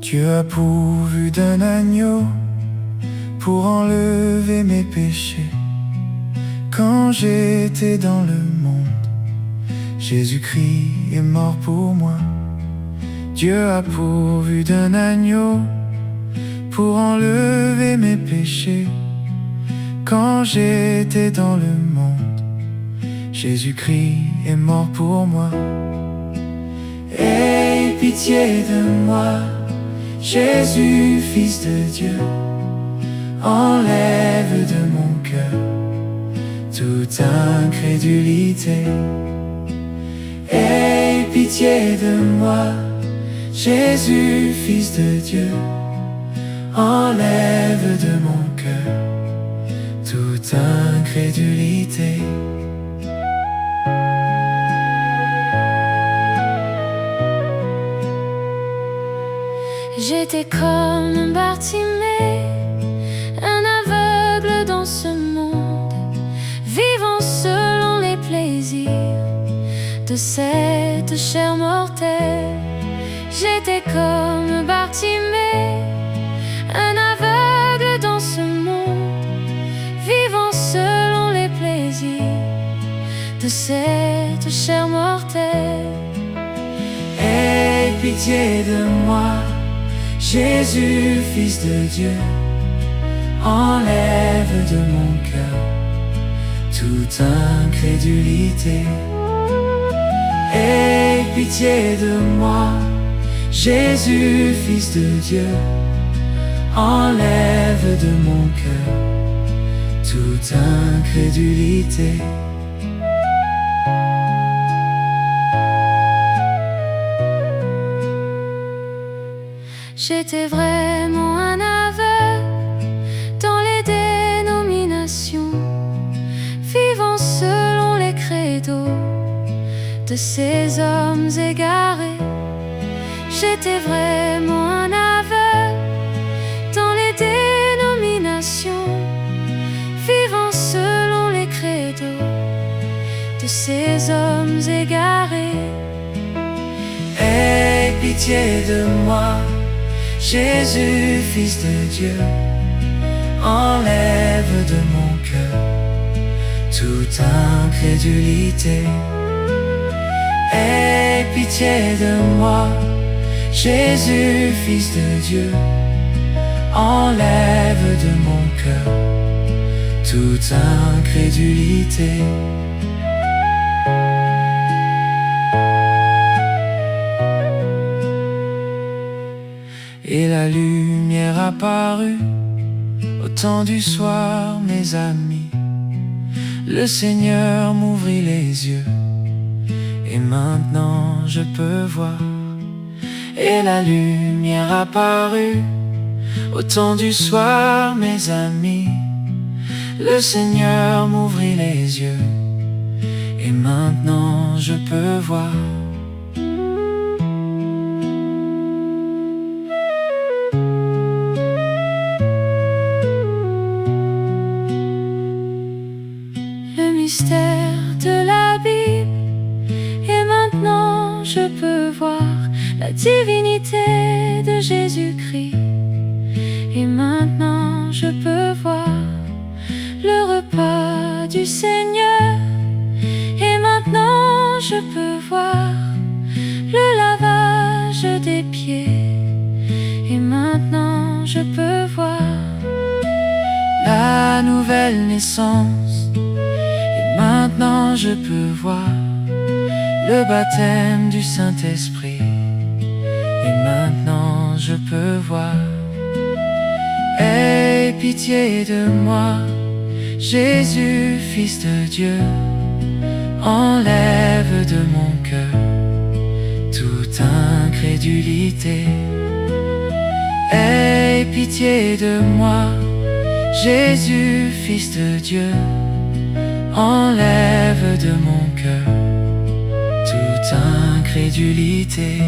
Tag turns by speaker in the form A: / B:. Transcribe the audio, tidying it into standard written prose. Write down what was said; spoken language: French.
A: Dieu a pourvu d'un agneau pour enlever mes péchés. Quand j'étais dans le monde, Jésus-Christ est mort pour moi. Dieu a pourvu d'un agneau pour enlever mes péchés. Quand j'étais dans le monde, Jésus-Christ est mort pour moi. Aie pitié de moi, Jésus, Fils de Dieu. Enlève de mon cœur toute incrédulité. Aie pitié de moi, Jésus, Fils de Dieu. Enlève de mon cœur toute incrédulité.
B: J'étais comme Bartimée, un aveugle dans ce monde, vivant selon les plaisirs de cette chair mortelle. J'étais comme Bartimée, un aveugle dans ce monde, vivant selon les plaisirs de cette chair mortelle.
A: Aie pitié de moi, Jésus, Fils de Dieu. Enlève de mon cœur toute incrédulité. Aie pitié de moi, Jésus, Fils de Dieu. Enlève de mon cœur toute incrédulité.
B: J'étais vraiment un aveugle dans les dénominations, vivant selon les credos de ces hommes égarés. J'étais vraiment un aveugle dans les dénominations, vivant selon les credos de ces hommes égarés.
A: Aie pitié de moi, Jésus, Fils de Dieu. Enlève de mon cœur toute incrédulité. Aie pitié de moi, Jésus, Fils de Dieu. Enlève de mon cœur toute incrédulité. Et la lumière apparut au temps du soir, mes amis. Le Seigneur m'ouvrit les yeux, et maintenant je peux voir. Et la lumière apparut au temps du soir, mes amis. Le Seigneur m'ouvrit les yeux, et maintenant je peux voir.
B: Le mystère de la Bible, et maintenant je peux voir la divinité de Jésus-Christ. Et maintenant je peux voir le repas du Seigneur. Et maintenant je peux voir le lavage des pieds. Et maintenant je peux voir
A: la nouvelle naissance. Et maintenant je peux voir le baptême du Saint-Esprit. Et maintenant je peux voir. Aie pitié de moi, Jésus, Fils de Dieu. Enlève de mon cœur toute incrédulité. Aie pitié de moi, Jésus, Fils de Dieu. Enlève de mon cœur toute incrédulité.